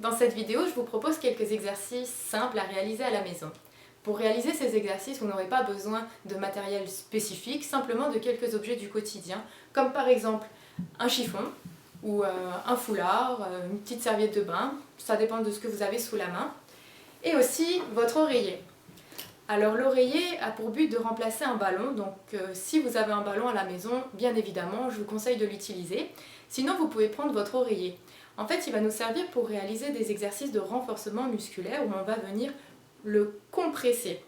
Dans cette vidéo, je vous propose quelques exercices simples à réaliser à la maison. Pour réaliser ces exercices, vous n'aurez pas besoin de matériel spécifique, simplement de quelques objets du quotidien, comme par exemple un chiffon ou un foulard, une petite serviette de bain, ça dépend de ce que vous avez sous la main, et aussi votre oreiller. Alors l'oreiller a pour but de remplacer un ballon, donc si vous avez un ballon à la maison, bien évidemment, je vous conseille de l'utiliser. Sinon, vous pouvez prendre votre oreiller. En fait, il va nous servir pour réaliser des exercices de renforcement musculaire où on va venir le compresser.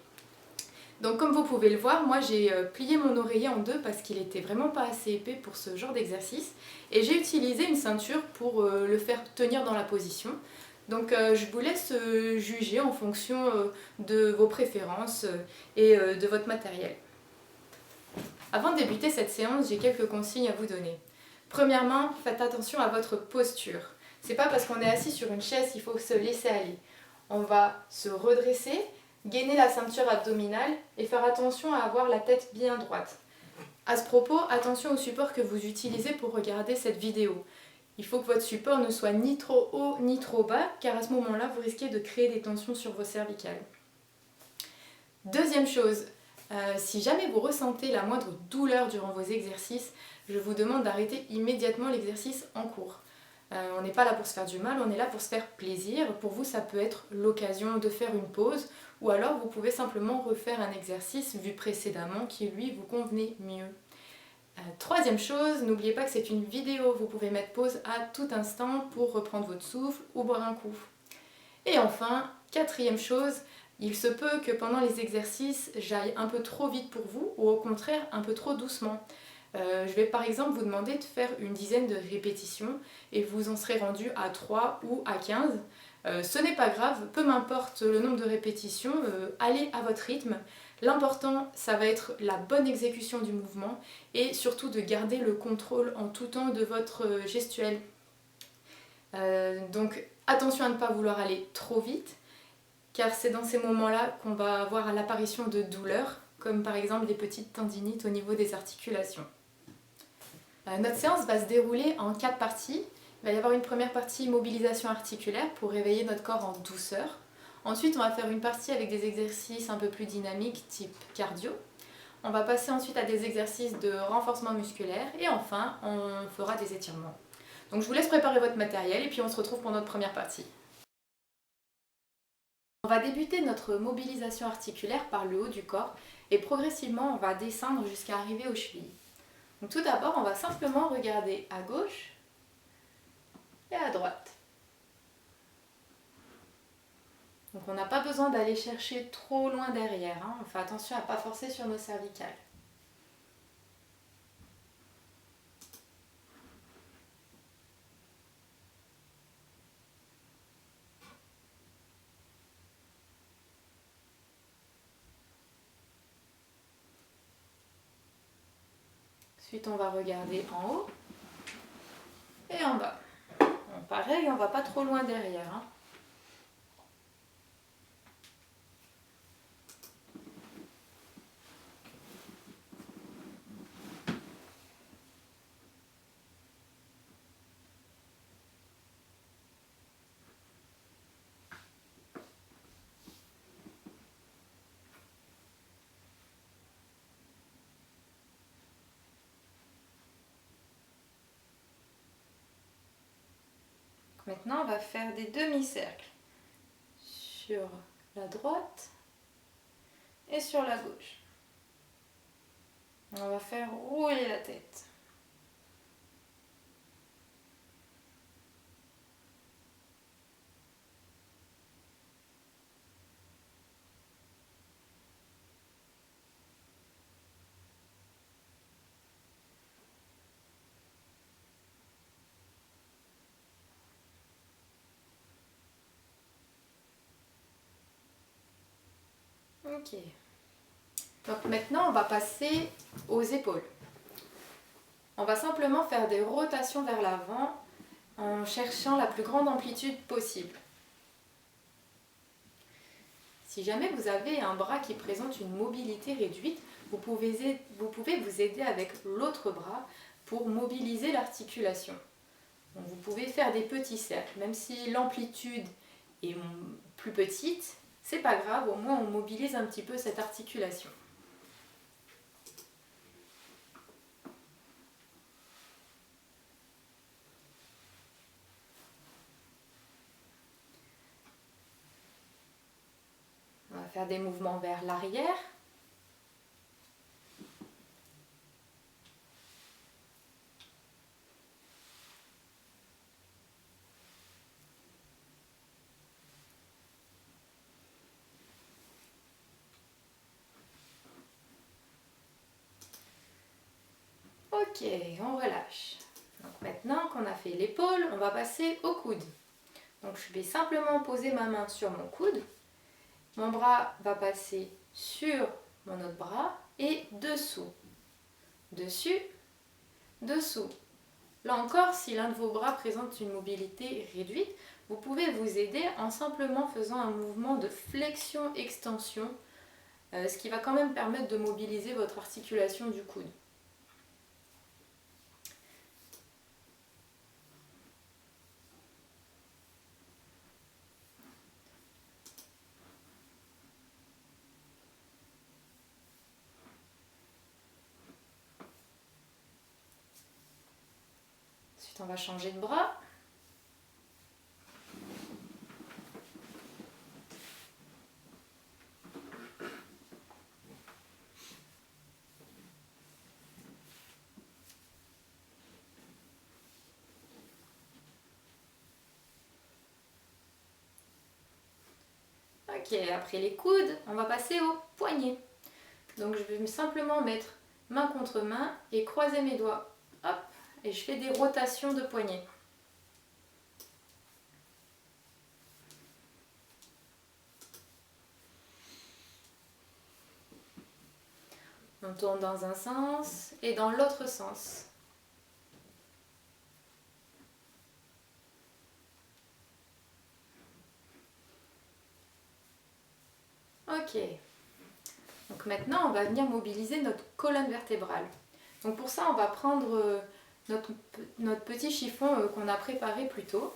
Donc comme vous pouvez le voir, moi j'ai plié mon oreiller en deux parce qu'il était vraiment pas assez épais pour ce genre d'exercice. Et j'ai utilisé une ceinture pour le faire tenir dans la position. Donc je vous laisse juger en fonction de vos préférences et de votre matériel. Avant de débuter cette séance, j'ai quelques consignes à vous donner. Premièrement, faites attention à votre posture. C'est pas parce qu'on est assis sur une chaise qu'il faut se laisser aller. On va se redresser, gainer la ceinture abdominale et faire attention à avoir la tête bien droite. À ce propos, attention au support que vous utilisez pour regarder cette vidéo. Il faut que votre support ne soit ni trop haut ni trop bas, car à ce moment-là, vous risquez de créer des tensions sur vos cervicales. Deuxième chose, si jamais vous ressentez la moindre douleur durant vos exercices, je vous demande d'arrêter immédiatement l'exercice en cours. On n'est pas là pour se faire du mal, on est là pour se faire plaisir. Pour vous, ça peut être l'occasion de faire une pause, ou alors vous pouvez simplement refaire un exercice vu précédemment qui lui vous convenait mieux. Troisième chose, n'oubliez pas que c'est une vidéo, vous pouvez mettre pause à tout instant pour reprendre votre souffle ou boire un coup. Et enfin, quatrième chose, il se peut que pendant les exercices, j'aille un peu trop vite pour vous ou au contraire un peu trop doucement. Je vais par exemple vous demander de faire une dizaine de répétitions et vous en serez rendu à 3 ou à 15. Ce n'est pas grave, peu m'importe le nombre de répétitions, allez à votre rythme. L'important, ça va être la bonne exécution du mouvement et surtout de garder le contrôle en tout temps de votre gestuelle. Donc attention à ne pas vouloir aller trop vite, car c'est dans ces moments-là qu'on va avoir l'apparition de douleurs, comme par exemple des petites tendinites au niveau des articulations. Notre séance va se dérouler en 4 parties. Il va y avoir une première partie mobilisation articulaire pour réveiller notre corps en douceur. Ensuite, on va faire une partie avec des exercices un peu plus dynamiques, type cardio. On va passer ensuite à des exercices de renforcement musculaire. Et enfin, on fera des étirements. Donc je vous laisse préparer votre matériel et puis on se retrouve pour notre première partie. On va débuter notre mobilisation articulaire par le haut du corps et progressivement on va descendre jusqu'à arriver aux chevilles. Donc tout d'abord, on va simplement regarder à gauche et à droite. Donc on n'a pas besoin d'aller chercher trop loin derrière, hein. On fait attention à ne pas forcer sur nos cervicales. Ensuite, on va regarder en haut et en bas. Bon, pareil, on ne va pas trop loin derrière, hein. Maintenant, on va faire des demi-cercles sur la droite et sur la gauche. On va faire rouler la tête. Ok. Donc maintenant, on va passer aux épaules. On va simplement faire des rotations vers l'avant en cherchant la plus grande amplitude possible. Si jamais vous avez un bras qui présente une mobilité réduite, vous pouvez vous aider avec l'autre bras pour mobiliser l'articulation. Donc vous pouvez faire des petits cercles, même si l'amplitude est plus petite, c'est pas grave, au moins on mobilise un petit peu cette articulation. On va faire des mouvements vers l'arrière. Ok, on relâche. Donc maintenant qu'on a fait l'épaule, on va passer au coude. Donc je vais simplement poser ma main sur mon coude. Mon bras va passer sur mon autre bras et dessous. Dessus, dessous. Là encore, si l'un de vos bras présente une mobilité réduite, vous pouvez vous aider en simplement faisant un mouvement de flexion-extension, ce qui va quand même permettre de mobiliser votre articulation du coude. Ensuite, on va changer de bras. Ok, après les coudes, on va passer aux poignets. Donc je vais simplement mettre main contre main et croiser mes doigts. Hop, et je fais des rotations de poignets. On tourne dans un sens et dans l'autre sens. Ok. Donc maintenant, on va venir mobiliser notre colonne vertébrale. Donc pour ça, on va prendre notre petit chiffon qu'on a préparé plus tôt.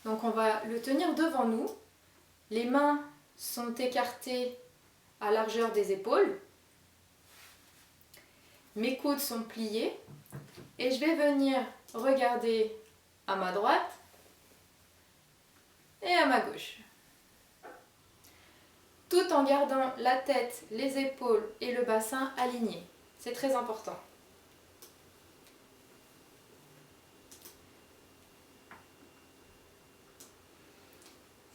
Donc on va le tenir devant nous. Les mains sont écartées à largeur des épaules. Mes coudes sont pliés. Et je vais venir regarder à ma droite et à ma gauche. Tout en gardant la tête, les épaules et le bassin alignés. C'est très important.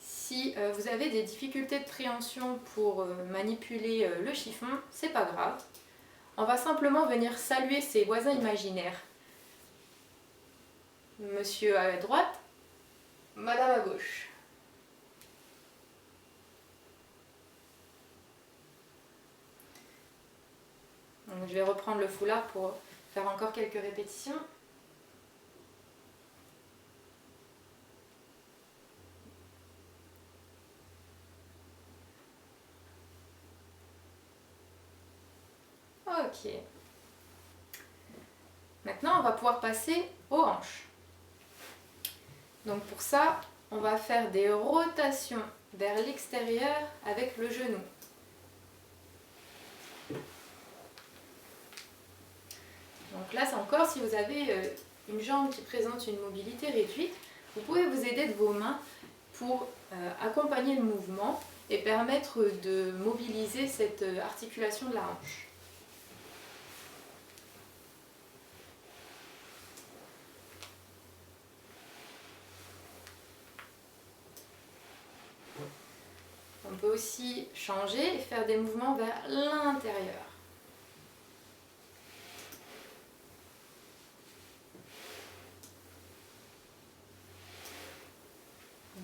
Si vous avez des difficultés de préhension pour manipuler le chiffon, c'est pas grave. On va simplement venir saluer ses voisins imaginaires. Monsieur à droite, madame à gauche. Donc, je vais reprendre le foulard pour faire encore quelques répétitions. Ok. Maintenant, on va pouvoir passer aux hanches. Donc pour ça, on va faire des rotations vers l'extérieur avec le genou. Donc là, c'est encore si vous avez une jambe qui présente une mobilité réduite, vous pouvez vous aider de vos mains pour accompagner le mouvement et permettre de mobiliser cette articulation de la hanche. On peut aussi changer et faire des mouvements vers l'intérieur.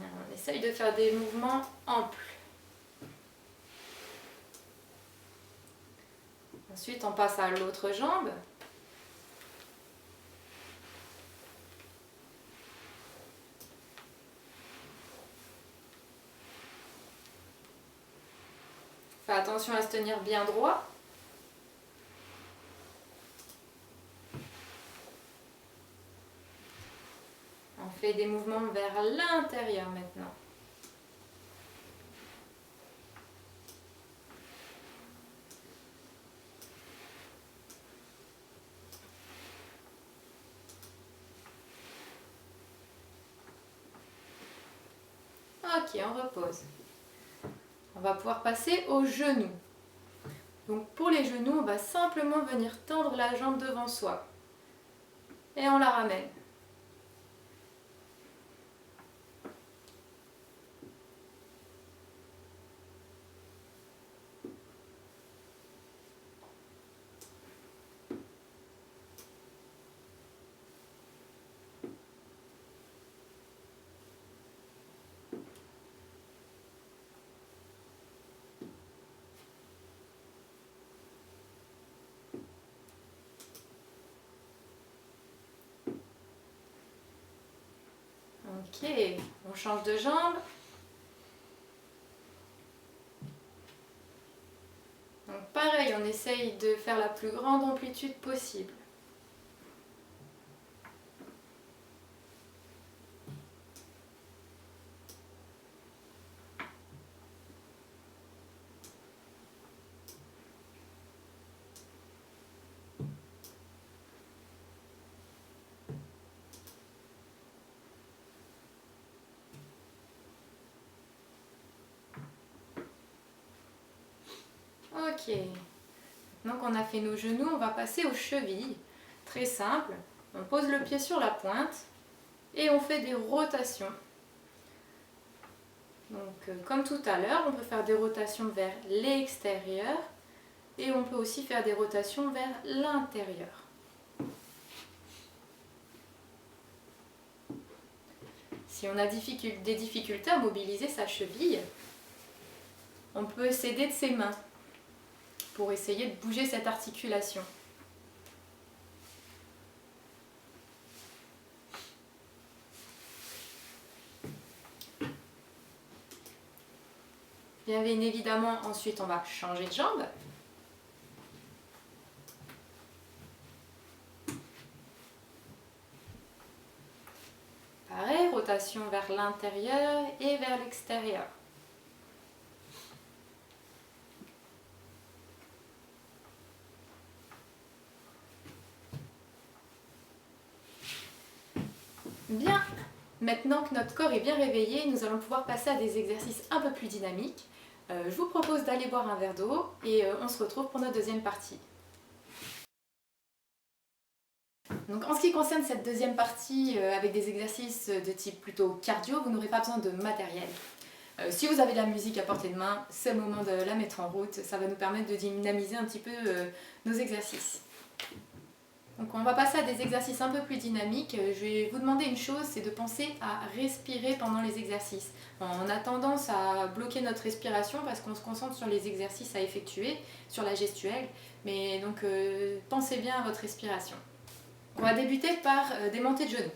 On essaye de faire des mouvements amples. Ensuite, on passe à l'autre jambe. Fais attention à se tenir bien droit. fait des mouvements vers l'intérieur maintenant. Ok, on repose. On va pouvoir passer aux genoux. Donc pour les genoux, on va simplement venir tendre la jambe devant soi. Et on la ramène. Ok, on change de jambe. Donc pareil, on essaye de faire la plus grande amplitude possible. Ok, maintenant qu'on a fait nos genoux, on va passer aux chevilles. Très simple, on pose le pied sur la pointe et on fait des rotations. Donc comme tout à l'heure, on peut faire des rotations vers l'extérieur et on peut aussi faire des rotations vers l'intérieur. Si on a des difficultés à mobiliser sa cheville, on peut s'aider de ses mains pour essayer de bouger cette articulation. Bien évidemment, ensuite on va changer de jambe. Pareil, rotation vers l'intérieur et vers l'extérieur. Bien, maintenant que notre corps est bien réveillé, nous allons pouvoir passer à des exercices un peu plus dynamiques. Je vous propose d'aller boire un verre d'eau et on se retrouve pour notre deuxième partie. Donc en ce qui concerne cette deuxième partie avec des exercices de type plutôt cardio, vous n'aurez pas besoin de matériel. Si vous avez de la musique à portée de main, c'est le moment de la mettre en route, ça va nous permettre de dynamiser un petit peu nos exercices. Donc on va passer à des exercices un peu plus dynamiques. Je vais vous demander une chose, c'est de penser à respirer pendant les exercices. On a tendance à bloquer notre respiration parce qu'on se concentre sur les exercices à effectuer, sur la gestuelle, mais donc pensez bien à votre respiration. On va débuter par des montées de genoux.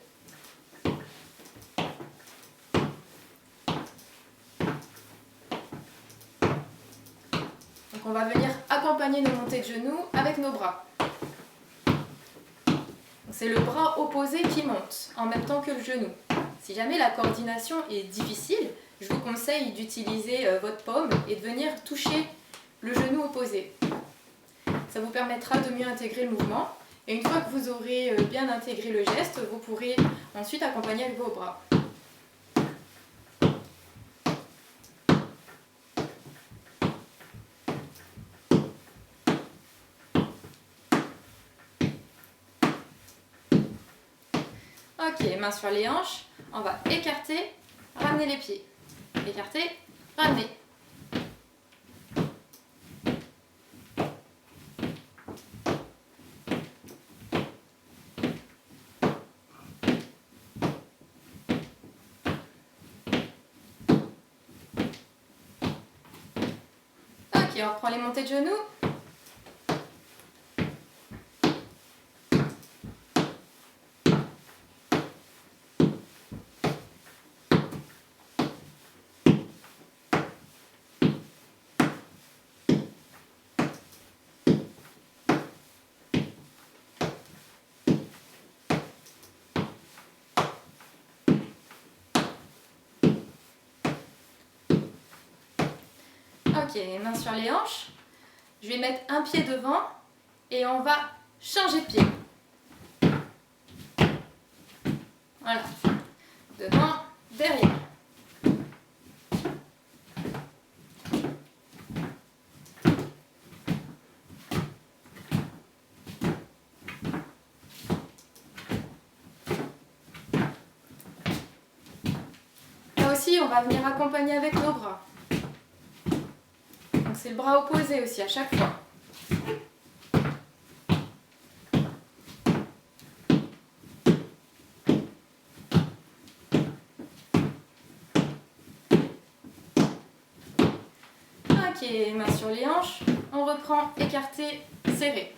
Donc on va venir accompagner nos montées de genoux avec nos bras. C'est le bras opposé qui monte en même temps que le genou. Si jamais la coordination est difficile, je vous conseille d'utiliser votre paume et de venir toucher le genou opposé. Ça vous permettra de mieux intégrer le mouvement. Et une fois que vous aurez bien intégré le geste, vous pourrez ensuite accompagner avec vos bras. Ok, main sur les hanches, on va écarter, ramener les pieds. Écarter, ramener. Ok, on reprend les montées de genoux. Ok, main sur les hanches. Je vais mettre un pied devant et on va changer de pied. Voilà. Devant, derrière. Là aussi, on va venir accompagner avec nos bras. Donc c'est le bras opposé aussi à chaque fois. Ok, main sur les hanches. On reprend écarté, serré.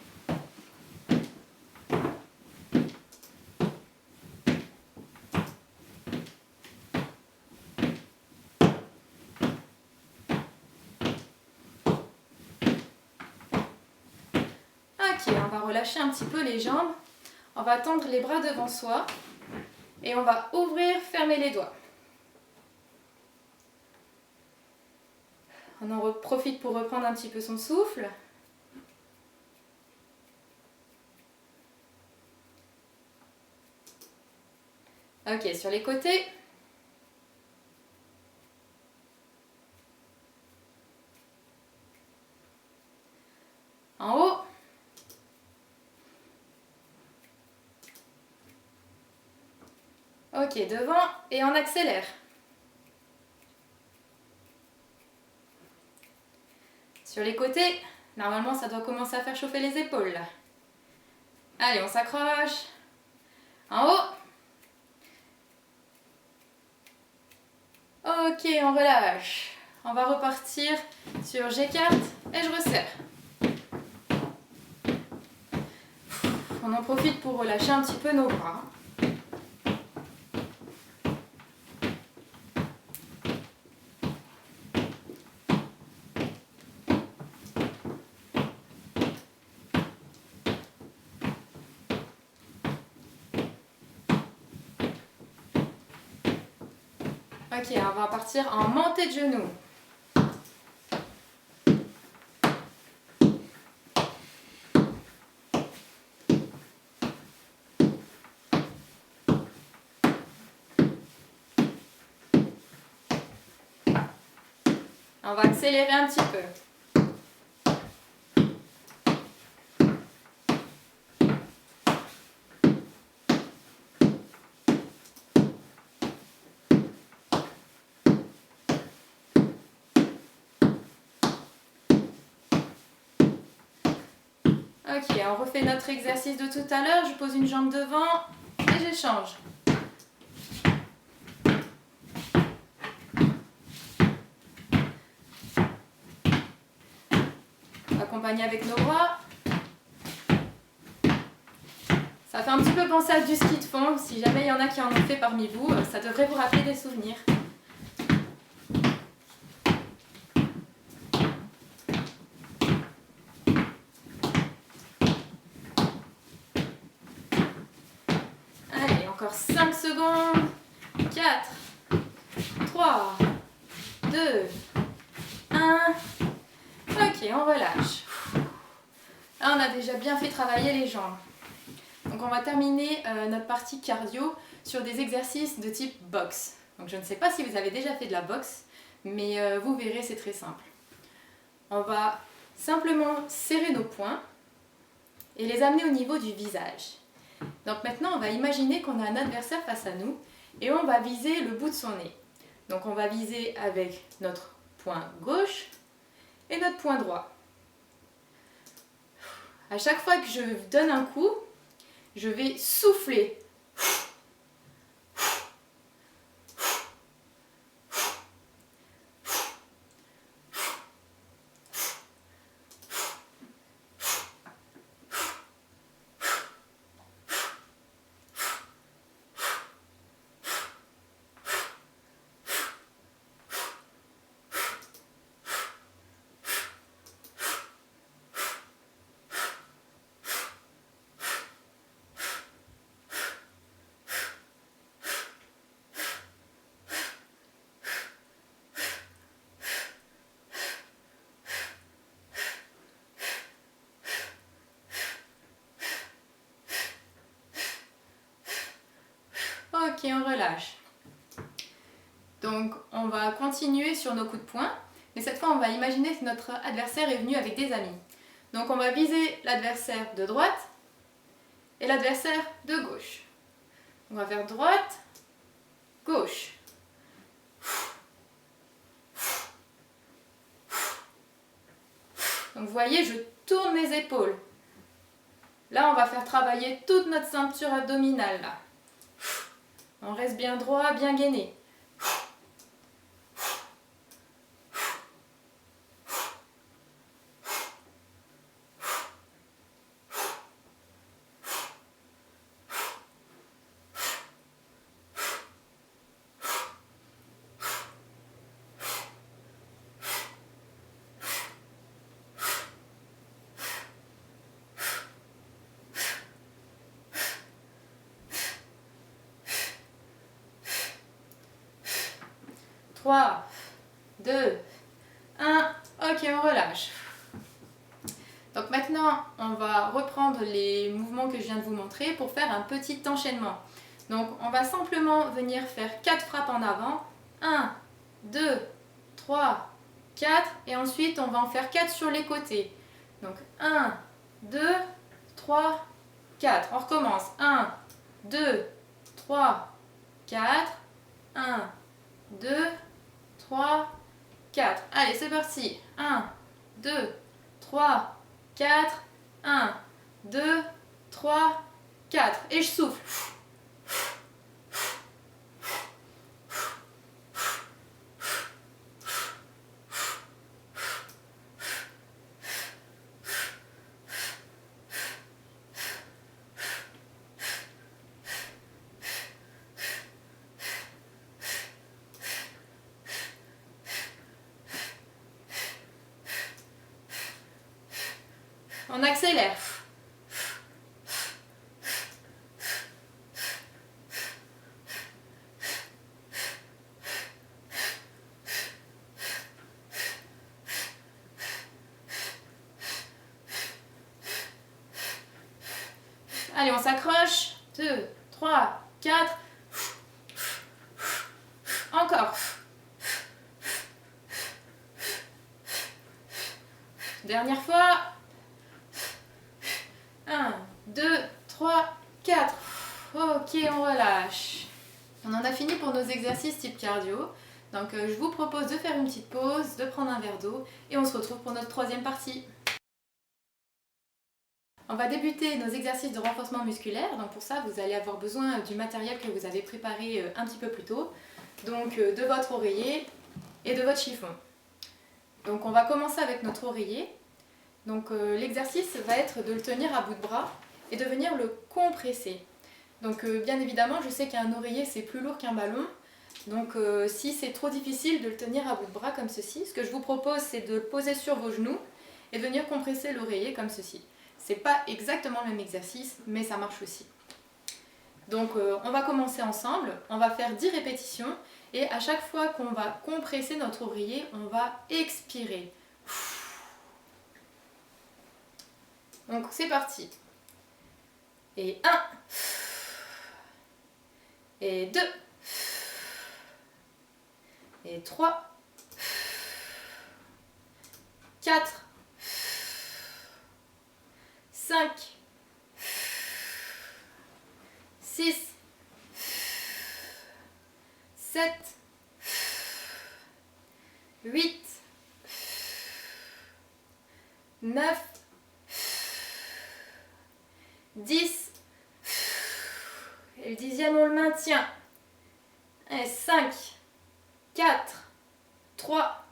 Ok, on va relâcher un petit peu les jambes. On va tendre les bras devant soi. Et on va ouvrir, fermer les doigts. On en profite pour reprendre un petit peu son souffle. Ok, sur les côtés. En haut. Ok, devant et on accélère. Sur les côtés, normalement ça doit commencer à faire chauffer les épaules là. Allez, on s'accroche. En haut. Ok, on relâche. On va repartir sur j'écarte et je resserre. On en profite pour relâcher un petit peu nos bras. Ok, on va partir en montée de genoux. On va accélérer un petit peu. Ok, on refait notre exercice de tout à l'heure. Je pose une jambe devant et j'échange. On va accompagner avec nos bras. Ça fait un petit peu penser à du ski de fond. Si jamais il y en a qui en ont fait parmi vous, ça devrait vous rappeler des souvenirs. Allez, encore 5 secondes. 4, 3, 2, 1. Ok, on relâche. Là, on a déjà bien fait travailler les jambes. Donc on va terminer notre partie cardio sur des exercices de type boxe. Donc je ne sais pas si vous avez déjà fait de la boxe, mais vous verrez, c'est très simple. On va simplement serrer nos poings et les amener au niveau du visage. Donc maintenant, on va imaginer qu'on a un adversaire face à nous et on va viser le bout de son nez. Donc on va viser avec notre poing gauche et notre poing droit. À chaque fois que je donne un coup, je vais souffler. ok, on relâche. Donc on va continuer sur nos coups de poing, mais cette fois on va imaginer que notre adversaire est venu avec des amis. Donc on va viser l'adversaire de droite et l'adversaire de gauche. On va faire droite, gauche. Donc vous voyez, je tourne mes épaules. Là, on va faire travailler toute notre ceinture abdominale. Là. On reste bien droit, bien gainé. Trois, 2, 1, ok, on relâche. Donc maintenant, on va reprendre les mouvements que je viens de vous montrer pour faire un petit enchaînement. Donc on va simplement venir faire 4 frappes en avant. 1, 2, 3, 4 et ensuite on va en faire 4 sur les côtés. Donc 1, 2, 3, 4. On recommence. 1, 2, 3, 4. 1, 2, 3, 4. Allez, c'est parti. 1, 2, 3, 4. 1, 2, 3, 4. Et je souffle. On accélère. Allez, on s'accroche. 2, 3, 4. Encore. Dernière fois. 1, 2, 3, 4. Ok, on relâche. On en a fini pour nos exercices type cardio. Donc je vous propose de faire une petite pause, de prendre un verre d'eau et on se retrouve pour notre troisième partie. On va débuter nos exercices de renforcement musculaire. Donc pour ça, vous allez avoir besoin du matériel que vous avez préparé un petit peu plus tôt. Donc de votre oreiller et de votre chiffon. Donc on va commencer avec notre oreiller. Donc l'exercice va être de le tenir à bout de bras et de venir le compresser. Donc bien évidemment, je sais qu'un oreiller c'est plus lourd qu'un ballon. Donc si c'est trop difficile de le tenir à bout de bras comme ceci, ce que je vous propose c'est de le poser sur vos genoux et de venir compresser l'oreiller comme ceci. C'est pas exactement le même exercice, mais ça marche aussi. Donc on va commencer ensemble, on va faire 10 répétitions et à chaque fois qu'on va compresser notre oreiller, on va expirer. Donc c'est parti. Et 1. Et 2. Et 3. 4. 5. 6. 7. 8. 9. 10. Et le dixième, on le maintient. Et 5, 4, 3,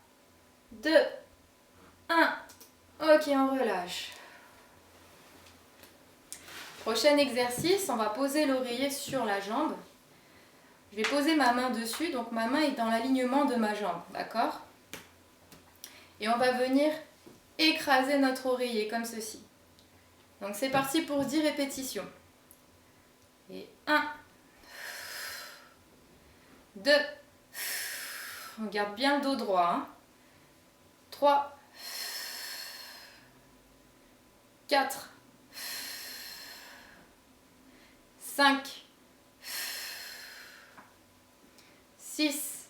2, 1. Ok, on relâche. Prochain exercice, on va poser l'oreiller sur la jambe. Je vais poser ma main dessus, donc ma main est dans l'alignement de ma jambe, d'accord? Et on va venir écraser notre oreiller comme ceci. Donc c'est parti pour 10 répétitions. Et 1, 2, on garde bien le dos droit, hein. 3, 4, 5, 6,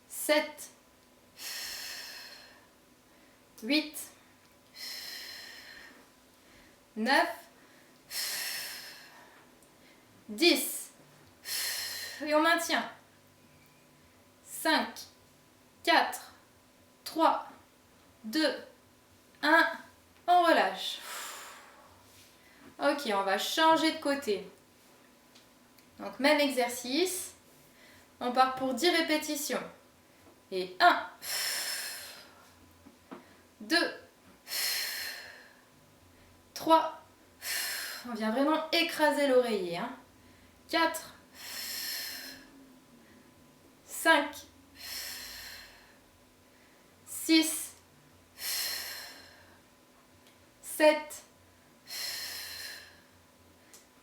7, 8, 9, 10. Et on maintient. 5, 4, 3, 2, 1. On relâche. Ok, on va changer de côté. Donc même exercice. On part pour 10 répétitions. Et 1, 2, 3. On vient vraiment écraser l'oreiller. 4, 5, 6, 7,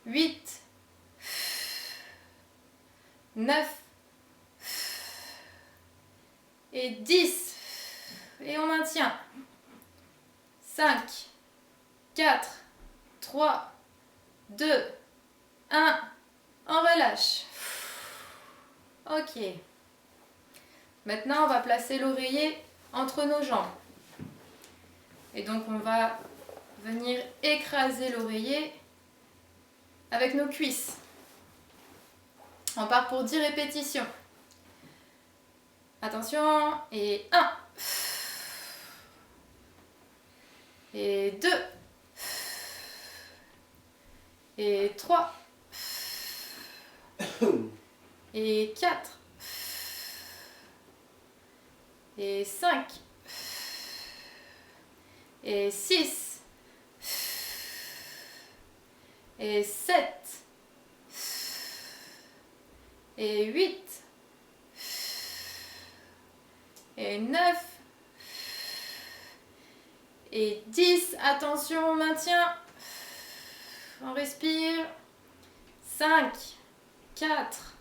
8, 9 et 10. Et on maintient. 5, 4, 3, 2, 1. On relâche. Ok. Maintenant, on va placer l'oreiller entre nos jambes. Et donc, on va venir écraser l'oreiller avec nos cuisses. On part pour 10 répétitions. Attention. Et 1. Et 2. Et 3. Et 4. Et 5. Et 6. Et 7. Et 8. Et 9. Et 10. Attention, on maintient. On respire. 5, 4,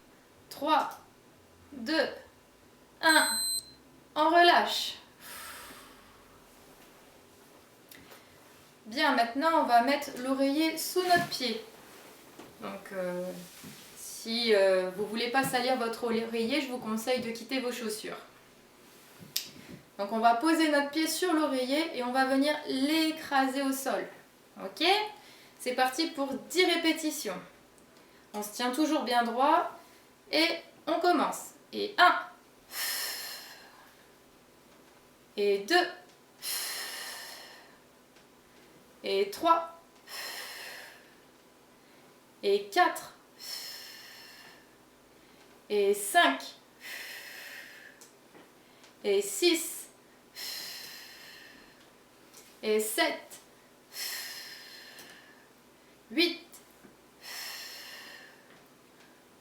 3, 2, 1. On relâche. Bien, maintenant on va mettre l'oreiller sous notre pied. Donc si vous ne voulez pas salir votre oreiller, je vous conseille de quitter vos chaussures. Donc on va poser notre pied sur l'oreiller et on va venir l'écraser au sol. Ok? C'est parti pour 10 répétitions. On se tient toujours bien droit et on commence. Et 1. Et 2. Et 3. Et 4. Et 5. Et 6. Et 7. 8.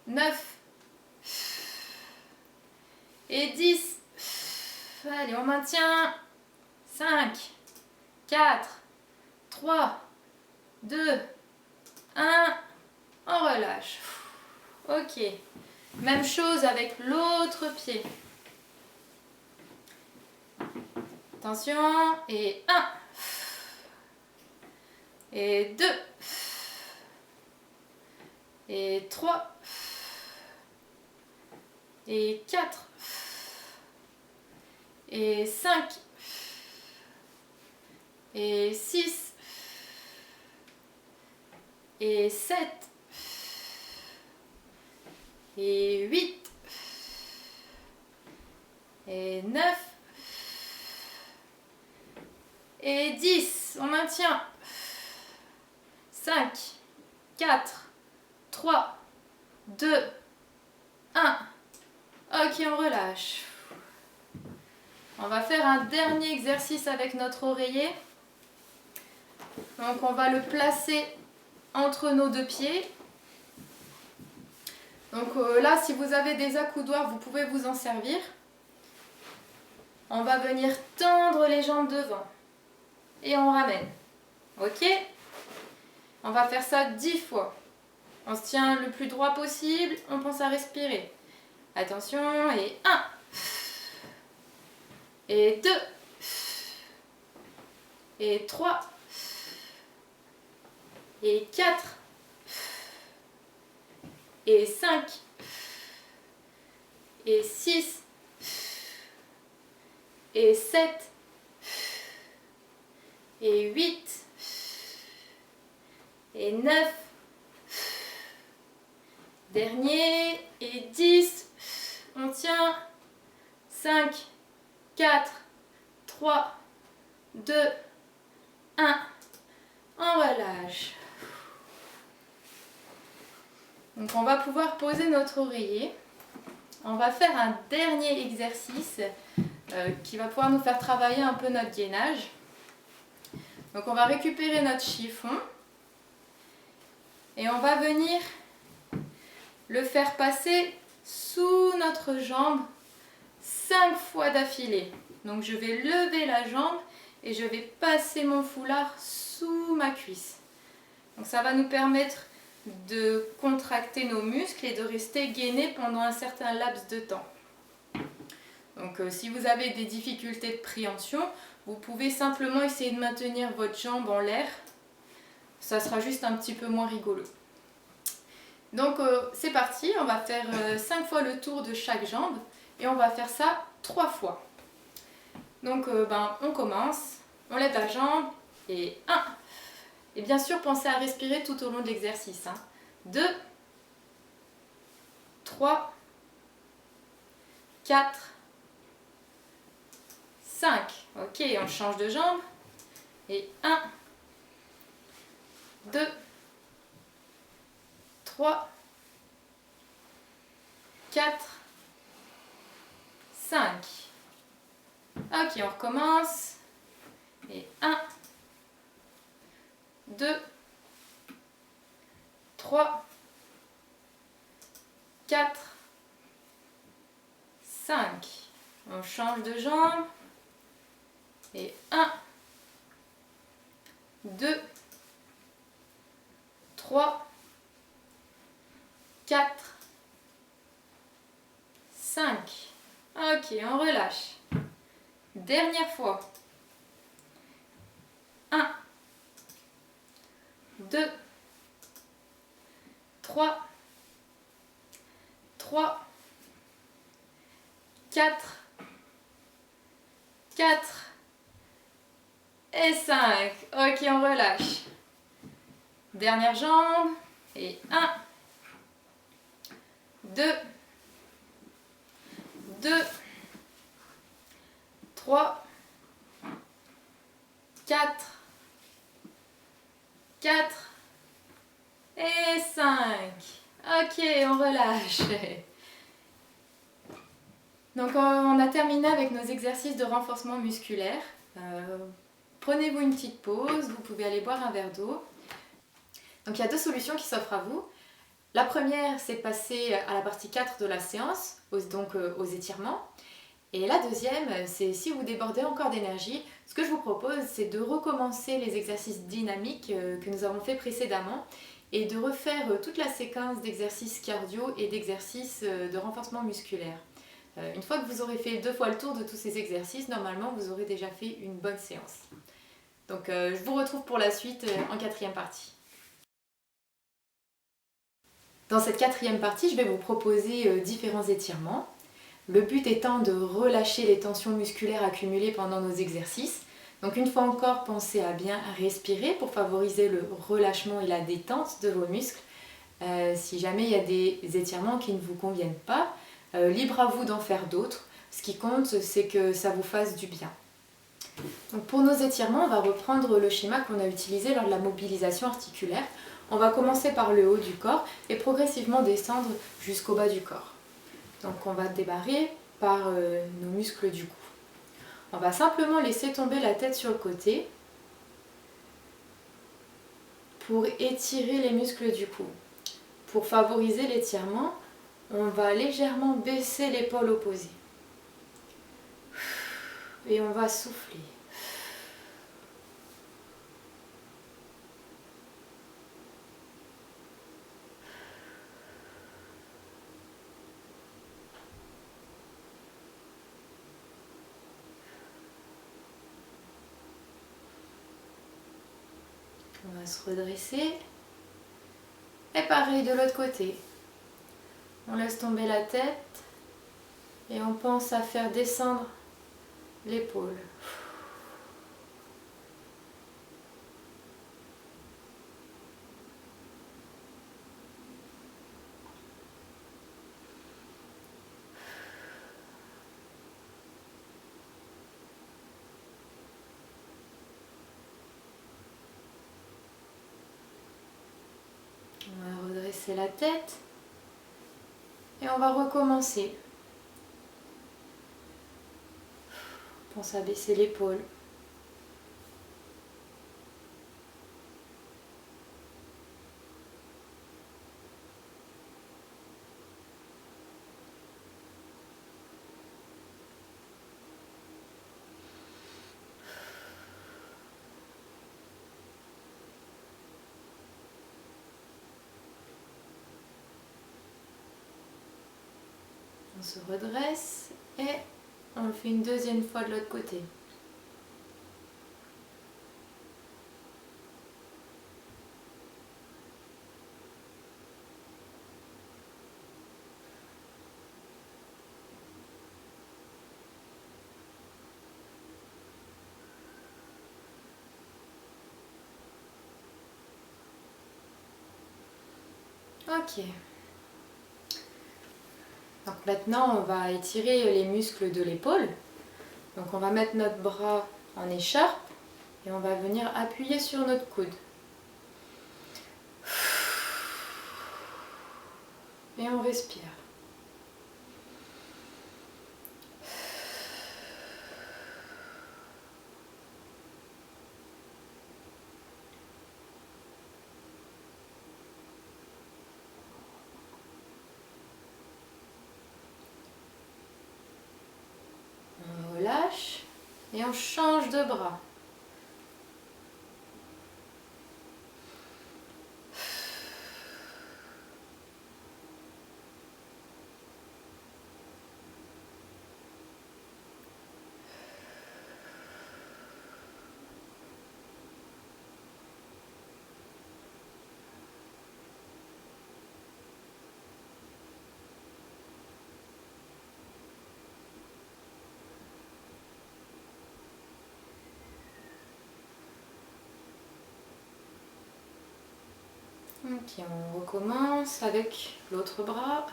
9 et 10. Allez, on maintient. 5, 4, 3, 2, 1. On relâche. Ok. Même chose avec l'autre pied. Attention. Et 1. Et 2. Et 3. Et 4. Et 5. Et 6. Et 7. Et 8. Et 9. Et 10. On maintient. 5, 4, 3, 2, 1. Ok, on relâche. On va faire un dernier exercice avec notre oreiller. Donc on va le placer entre nos deux pieds. Donc là, si vous avez des accoudoirs, vous pouvez vous en servir. On va venir tendre les jambes devant. Et on ramène. Ok? On va faire ça 10 fois. On se tient le plus droit possible. On pense à respirer. Attention. Et 1. Et 2. Et 3. Et 4. Et 5. et 6 et 7 et 8 et 9. Dernier et 10. On tient. 5, 4, 3, 2, 1. On relâche. Donc on va pouvoir poser notre oreiller. On va faire un dernier exercice qui va pouvoir nous faire travailler un peu notre gainage. Donc on va récupérer notre chiffon et on va venir le faire passer sous notre jambe 5 fois d'affilée. Donc je vais lever la jambe et je vais passer mon foulard sous ma cuisse. Donc ça va nous permettre de contracter nos muscles et de rester gainés pendant un certain laps de temps. Donc si vous avez des difficultés de préhension, vous pouvez simplement essayer de maintenir votre jambe en l'air. Ça sera juste un petit peu moins rigolo. Donc c'est parti, on va faire 5 fois le tour de chaque jambe et on va faire ça 3 fois. Donc on commence, on lève la jambe et 1. Et bien sûr, pensez à respirer tout au long de l'exercice. 2, 3, 4, 5. Ok, on change de jambe. Et 1, 2, 3, 4, 5. Ok, on recommence. Et 1, 2, 3, 4, 5. On change de jambe. Et 1, 2, 3, 4, 5. Ok, on relâche. Dernière fois. 1, 2, 3, 4, 4 et 5. Ok, on relâche. Dernière jambe. Et 1, 2, 3, 4, 4 et 5. Ok, on relâche. Donc on a terminé avec nos exercices de renforcement musculaire. Prenez-vous une petite pause, vous pouvez aller boire un verre d'eau. Donc il y a 2 solutions qui s'offrent à vous. La première, c'est de passer à la partie 4 de la séance, donc aux étirements. Et la deuxième, c'est si vous débordez encore d'énergie, ce que je vous propose, c'est de recommencer les exercices dynamiques que nous avons fait précédemment et de refaire toute la séquence d'exercices cardio et d'exercices de renforcement musculaire. Une fois que vous aurez fait 2 fois le tour de tous ces exercices, normalement vous aurez déjà fait une bonne séance. Donc je vous retrouve pour la suite en 4e partie. Dans cette 4e partie, je vais vous proposer différents étirements. Le but étant de relâcher les tensions musculaires accumulées pendant nos exercices. Donc une fois encore, pensez à bien respirer pour favoriser le relâchement et la détente de vos muscles. Si jamais il y a des étirements qui ne vous conviennent pas, libre à vous d'en faire d'autres. Ce qui compte, c'est que ça vous fasse du bien. Donc pour nos étirements, on va reprendre le schéma qu'on a utilisé lors de la mobilisation articulaire. On va commencer par le haut du corps et progressivement descendre jusqu'au bas du corps. Donc on va démarrer par nos muscles du cou. On va simplement laisser tomber la tête sur le côté pour étirer les muscles du cou. Pour favoriser l'étirement, on va légèrement baisser l'épaule opposée. Et on va souffler. On va se redresser. Et pareil de l'autre côté. On laisse tomber la tête Et on pense à faire descendre l'épaule. On va redresser la tête et on va recommencer. Pense à baisser l'épaule. On se redresse et on le fait une deuxième fois de l'autre côté. Ok. Donc maintenant, on va étirer les muscles de l'épaule. Donc on va mettre notre bras en écharpe et on va venir appuyer sur notre coude. Et on respire. On relâche et on change de bras. Ok, on recommence avec l'autre bras.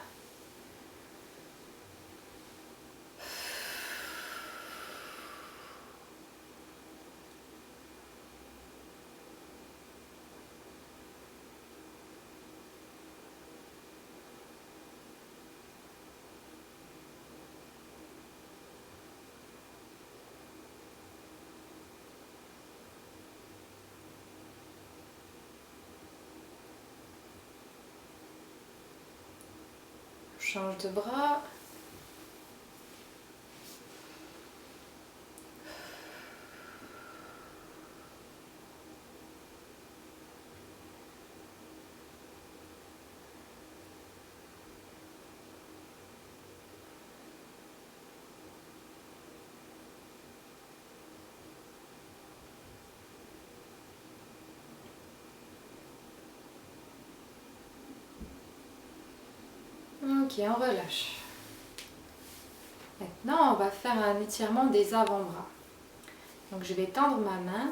Change de bras. Ok, on relâche. Maintenant, on va faire un étirement des avant-bras. Donc je vais tendre ma main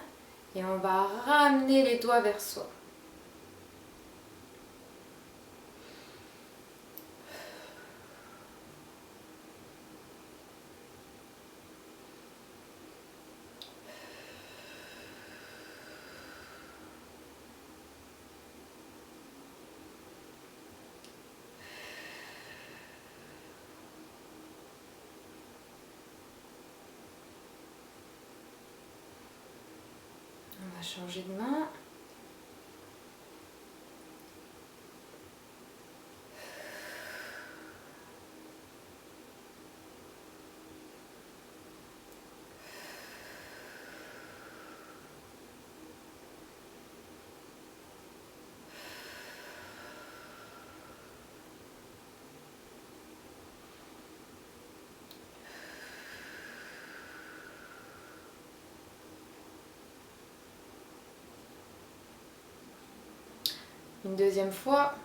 et on va ramener les doigts vers soi. On va changer de main. Une deuxième fois.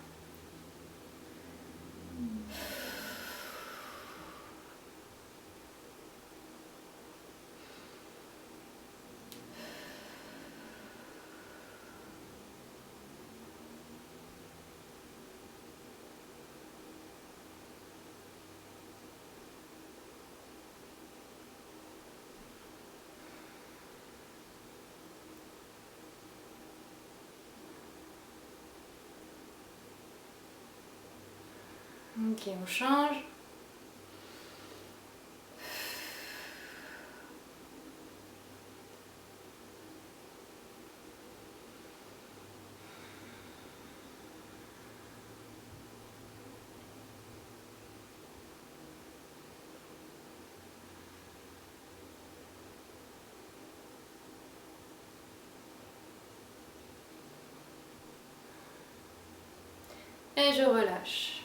Ok, on change. Et je relâche.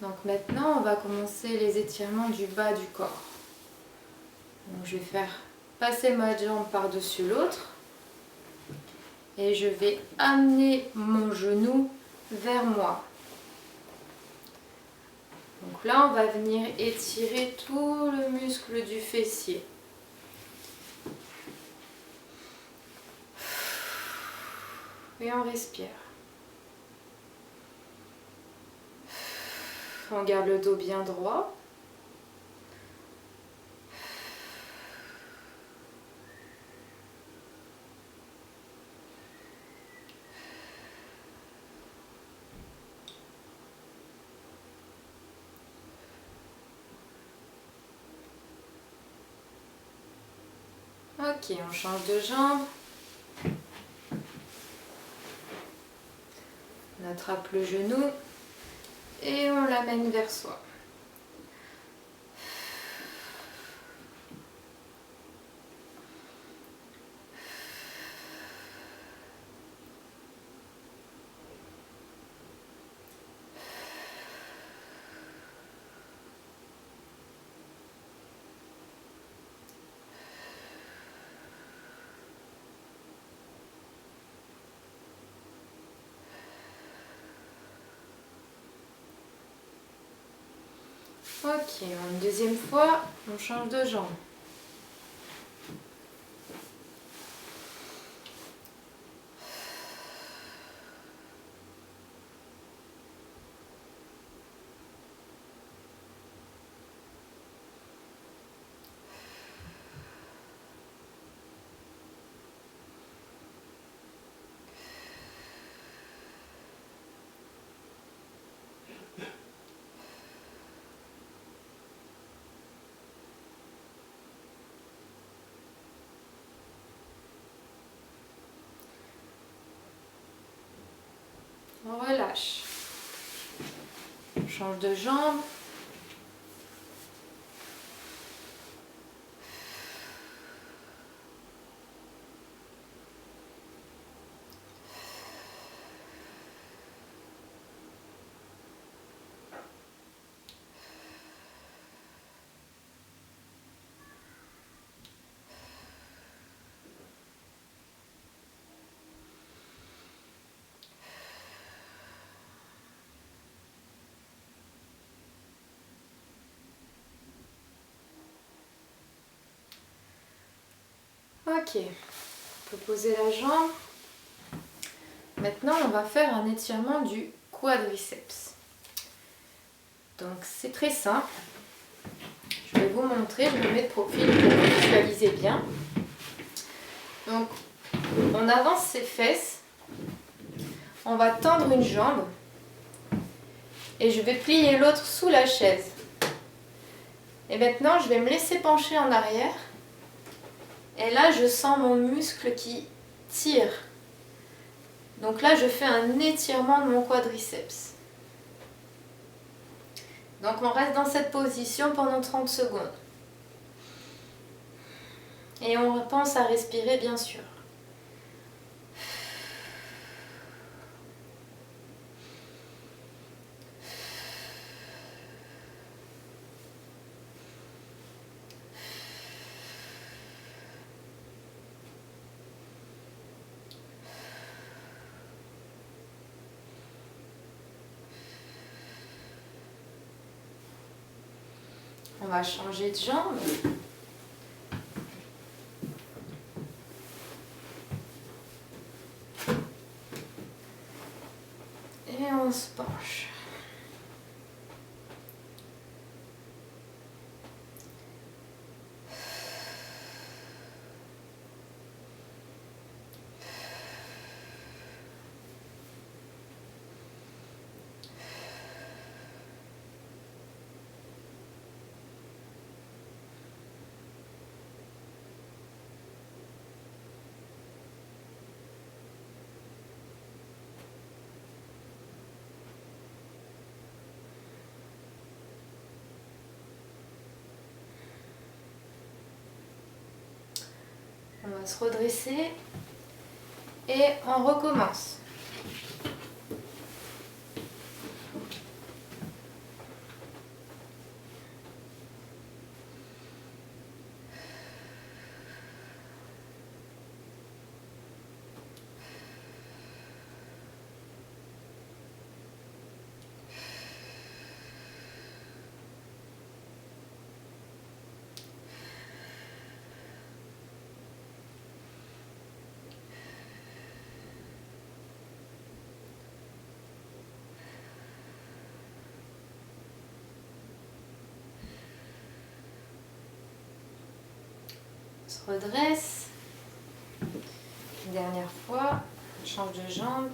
Donc maintenant, on va commencer les étirements du bas du corps. Donc je vais faire passer ma jambe par-dessus l'autre. Et je vais amener mon genou vers moi. Donc là, on va venir étirer tout le muscle du fessier. Et on respire. On garde le dos bien droit. Ok, on change de jambe. On attrape le genou et on l'amène vers soi. Ok, une deuxième fois, on change de jambe. On relâche. On change de jambe. Ok, on peut poser la jambe. Maintenant, on va faire un étirement du quadriceps. Donc, c'est très simple. Je vais vous montrer, je me mets de profil pour vous visualiser bien. Donc, on avance ses fesses. On va tendre une jambe. Et je vais plier l'autre sous la chaise. Et maintenant, je vais me laisser pencher en arrière. Et là, je sens mon muscle qui tire. Donc là, je fais un étirement de mon quadriceps. Donc on reste dans cette position pendant 30 secondes. Et on pense à respirer, bien sûr. On va changer de jambe. Et on se penche. va se redresser et on recommence. On se redresse. Une dernière fois, on change de jambe.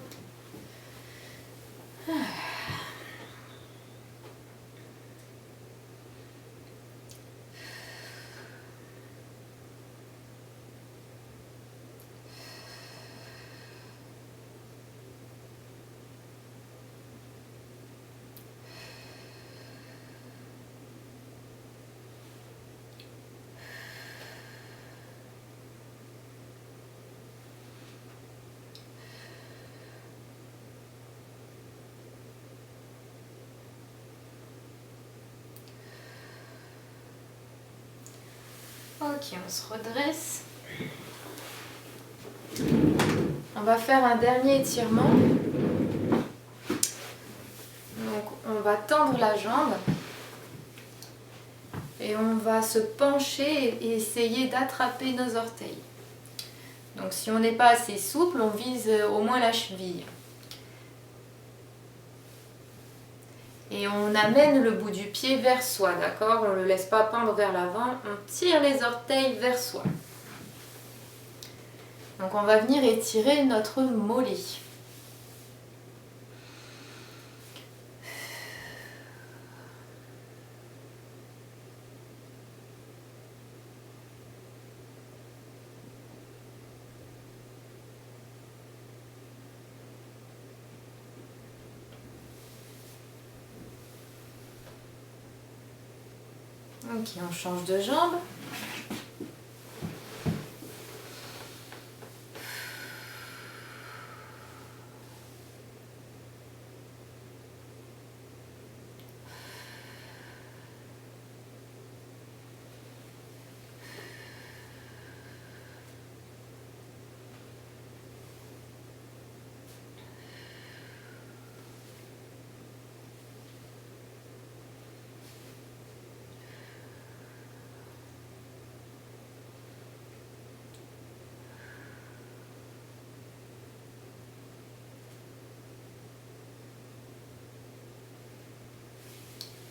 Ok, on se redresse. On va faire un dernier étirement. Donc on va tendre la jambe et on va se pencher et essayer d'attraper nos orteils. Donc si on n'est pas assez souple, on vise au moins la cheville. Et on amène le bout du pied vers soi, d'accord? On ne le laisse pas pendre vers l'avant, on tire les orteils vers soi. Donc on va venir étirer notre mollet. Ok, on change de jambe.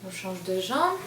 On change de jambe.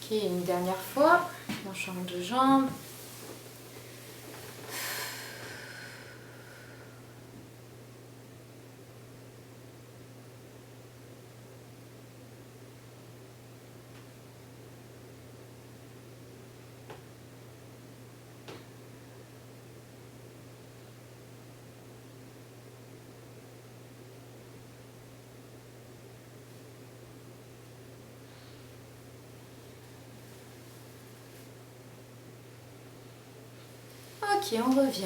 Ok, une dernière fois, on change de jambe. Ok, on revient.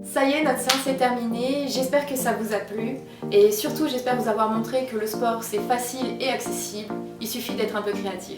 Ça y est, notre séance est terminée. J'espère que ça vous a plu. Et surtout, j'espère vous avoir montré que le sport, c'est facile et accessible. Il suffit d'être un peu créatif.